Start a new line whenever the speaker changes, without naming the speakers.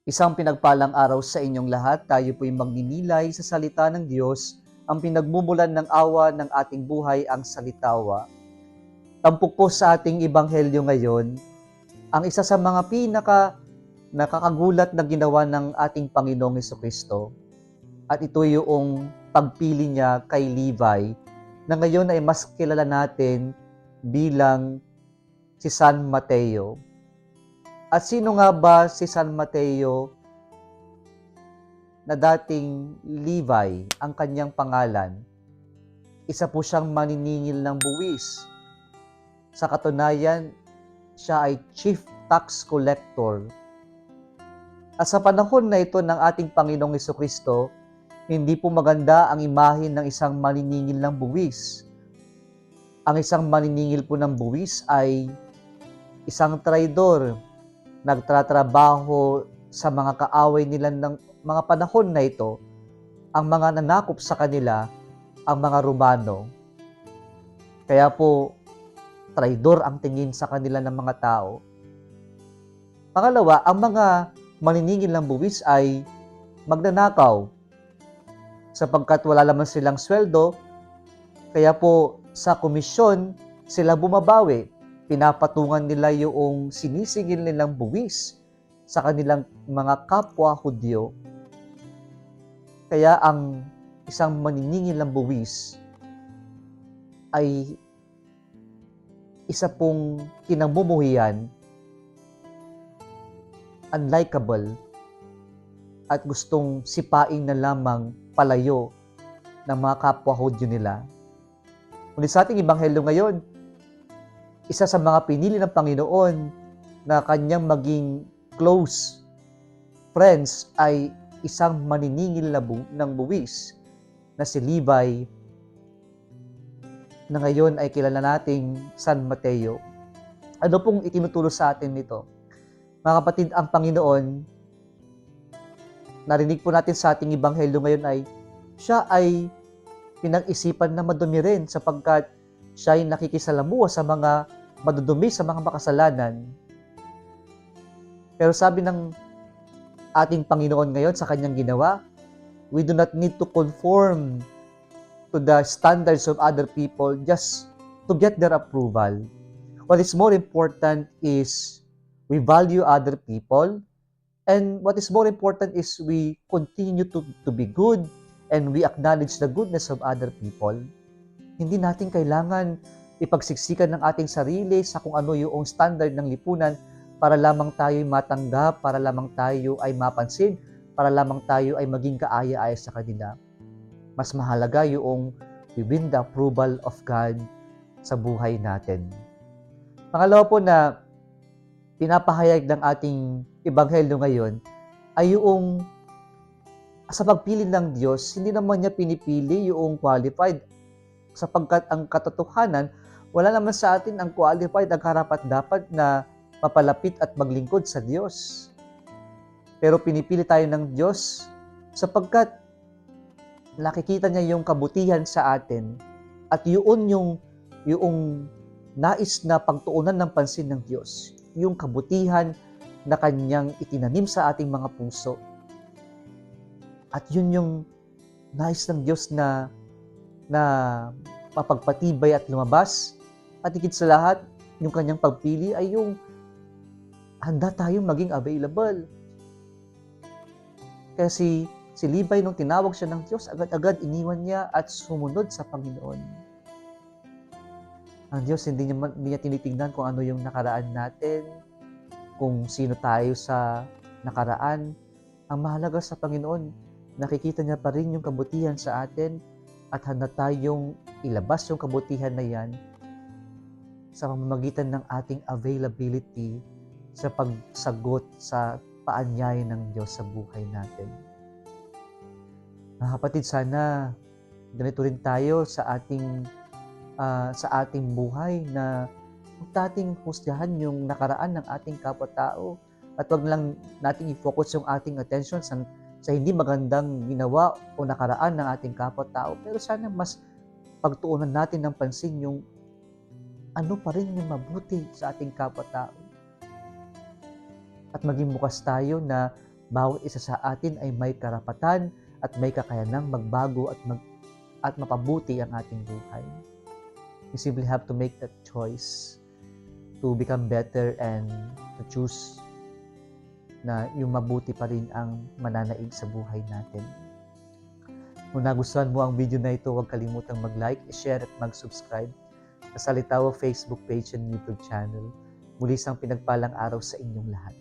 Isang pinagpalang araw sa inyong lahat. Tayo po'y magninilay sa salita ng Diyos, ang pinagmumulan ng awa ng ating buhay ang salitawa. Tampok po sa ating ebanghelyo ngayon, ang isa sa mga nakakagulat na ginawa ng ating Panginoong Hesukristo. At ito yung pagpili niya kay Levi, na ngayon ay mas kilala natin bilang si San Mateo. At sino nga ba si San Mateo na dating Levi ang kanyang pangalan? Isa po siyang maniningil ng buwis. Sa katunayan, siya ay chief tax collector. At sa panahon na ito ng ating Panginoong Hesukristo, hindi po maganda ang imahe ng isang maniningil ng buwis. Ang isang maniningil po ng buwis ay isang traidor, nagtatrabaho sa mga kaaway nila ng mga panahon na ito, ang mga nanakop sa kanila, ang mga Romano. Kaya po, traidor ang tingin sa kanila ng mga tao. Pangalawa, ang mga maniningil ng buwis ay magnanakaw, sapagkat wala naman silang sweldo, kaya po sa komisyon sila bumabawi. Pinapatungan nila yung sinisingil nilang buwis sa kanilang mga kapwa Hudyo. Kaya ang isang maniningil ng buwis ay isa pong kinamumuhian, unlikable, at gustong sipain na lamang palayo ng mga kapwa Hudyo nila. Ngunit sa ating ebanghelyo ngayon, isa sa mga pinili ng Panginoon na kanyang maging close friends ay isang maniningil ng buwis na si Levi, na ngayon ay kilala nating San Mateo. Ano pong itinuturo sa atin nito? Mga kapatid, ang Panginoon, narinig po natin sa ating ebanghelyo ngayon ay siya ay pinag-isipan na madumi rin sapagkat siya ay nakikisalamuha sa mga madudumi, sa mga makasalanan. Pero sabi ng ating Panginoon ngayon sa kanyang ginawa, we do not need to conform to the standards of other people just to get their approval. What is more important is we value other people, and what is more important is we continue to be good and we acknowledge the goodness of other people. Hindi natin kailangan ipagsiksikan ng ating sarili sa kung ano yung standard ng lipunan para lamang tayo ay matanggap, para lamang tayo ay mapansin, para lamang tayo ay maging kaaya-aya sa kanila. Mas mahalaga yung we win the approval of God sa buhay natin. Pangalawa po na pinapahayag ng ating ebanghelyo ngayon ay yung sa pagpili ng Diyos, hindi naman niya pinipili yung qualified, sapagkat ang katotohanan, wala naman sa atin ang qualified, ang karapat-dapat na mapalapit at maglingkod sa Diyos. Pero pinipili tayo ng Diyos sapagkat nakikita niya yung kabutihan sa atin at yung nais na pagtuunan ng pansin ng Diyos, yung kabutihan na kanyang itinanim sa ating mga puso. At yun yung nais ng Diyos na mapagpatibay at lumabas. At higit sa lahat, yung kanyang pagpili ay yung handa tayong maging available. Kaya si Levi, nung tinawag siya ng Diyos, agad-agad iniwan niya at sumunod sa Panginoon. Ang Diyos, hindi niya tinitingnan kung ano yung nakaraan natin, kung sino tayo sa nakaraan. Ang mahalaga sa Panginoon, nakikita niya pa rin yung kabutihan sa atin at handa tayong ilabas yung kabutihan na yan sa pamamagitan ng ating availability sa pagsagot sa paanyaya ng Diyos sa buhay natin. Mga kapatid, sana ganito rin tayo sa ating buhay na huwag nating husgahan yung nakaraan ng ating kapwa-tao at huwag lang nating i-focus yung ating attention sa hindi magandang ginawa o nakaraan ng ating kapwa-tao. Pero sana mas pagtuunan natin ng pansin yung ano pa rin yung mabuti sa ating kapwa-tao. At maging bukas tayo na Bawat isa sa atin ay may karapatan at may kakayanang magbago at mapabuti ang ating buhay. We simply have to make that choice to become better and to choose na yung mabuti pa rin ang mananaig sa buhay natin. Kung nagustuhan mo ang video na ito, huwag kalimutang mag-like, share at mag-subscribe sa Salitawa Facebook page and YouTube channel. Muli isang pinagpalang araw sa inyong lahat.